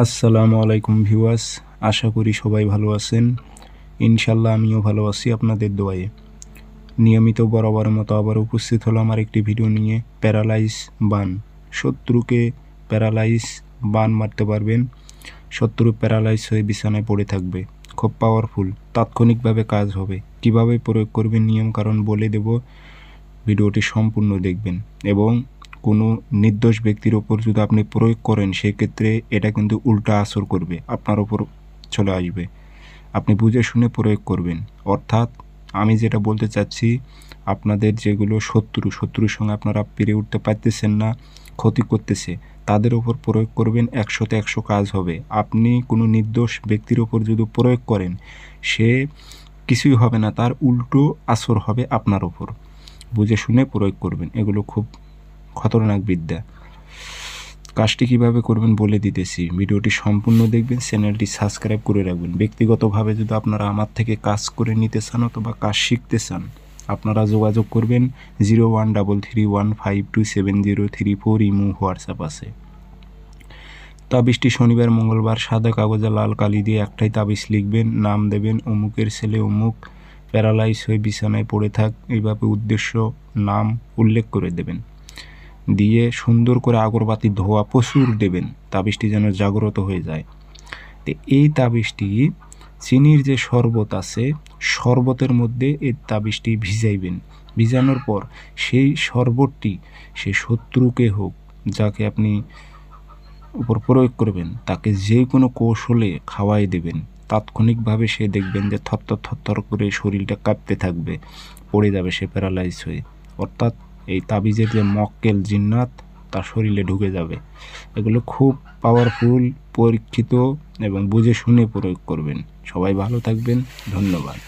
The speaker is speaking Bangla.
আসসালামু আলাইকুম ভিউয়ার্স, আশা করি সবাই ভালো আছেন। ইনশাল্লাহ আমিও ভালো আছি আপনাদের দোয়ায়। নিয়মিত বরাবরের মতো আবার উপস্থিত হলাম আর একটি ভিডিও নিয়ে। প্যারালাইজ বান, শত্রুকে প্যারালাইজ বান মারতে পারবেন। শত্রু প্যারালাইজ হয়ে বিছানায় পড়ে থাকবে। খুব পাওয়ারফুল, তাৎক্ষণিকভাবে কাজ হবে। কিভাবে প্রয়োগ করবেন নিয়ম কারণ বলে দেব, ভিডিওটি সম্পূর্ণ দেখবেন। এবং কোনো নির্দোষ ব্যক্তির ওপর যদি আপনি প্রয়োগ করেন সেক্ষেত্রে এটা কিন্তু উল্টা আসর করবে, আপনার ওপর চলে আসবে। আপনি বুঝে শুনে প্রয়োগ করবেন। অর্থাৎ আমি যেটা বলতে চাচ্ছি, আপনাদের যেগুলো শত্রুর সঙ্গে আপনারা পেরে উঠতে পারতেছেন না, ক্ষতি করতেছে, তাদের ওপর প্রয়োগ করবেন, 100তে 100 কাজ হবে। আপনি কোনো নির্দোষ ব্যক্তির ওপর যদি প্রয়োগ করেন সে কিছুই হবে না, তার উল্টো আসর হবে আপনার ওপর। বুঝে শুনে প্রয়োগ করবেন, এগুলো খুব খতরনাক বিদ্যা। কাজটি কীভাবে করবেন বলে দিতেছি, ভিডিওটি সম্পূর্ণ দেখবেন, চ্যানেলটি সাবস্ক্রাইব করে রাখবেন। ব্যক্তিগতভাবে যদি আপনারা আমার থেকে কাজ করে নিতে চান অথবা কাজ শিখতে চান, আপনারা যোগাযোগ করবেন 0133152703 ইমো হোয়াটসঅ্যাপ আছে। তাবিজটি শনিবার মঙ্গলবার সাদা কাগজে লাল কালি দিয়ে একটাই তাবিজ লিখবেন, নাম দেবেন অমুকের ছেলে অমুক, প্যারালাইজ হয়ে বিছানায় পড়ে থাক, এইভাবে উদ্দেশ্য নাম উল্লেখ করে দেবেন। দিয়ে সুন্দর করে আগরবাতি ধোয়া প্রচুর দেবেন, তাবিজটি যেন জাগ্রত হয়ে যায়। তো এই তাবিজটি চিনির যে শরবত আছে, শরবতের মধ্যে এই তাবিজটি ভিজাইবেন। ভিজানোর পর সেই শরবতটি সে শত্রুকে হোক, যাকে আপনি উপর প্রয়োগ করবেন, তাকে যে কোনো কৌশলে খাওয়াই দেবেন। তাৎক্ষণিকভাবে সে দেখবেন যে থরথর করে শরীরটা কাঁপতে থাকবে, পড়ে যাবে সে প্যারালাইজ হয়ে। অর্থাৎ এই তাবিজের যে মক্কেল জিন্নাত তার শরীরে ঢুকে যাবে। এগুলো খুব পাওয়ারফুল, পরীক্ষিত এবং বুঝে শুনে প্রয়োগ করবেন। সবাই ভালো থাকবেন, ধন্যবাদ।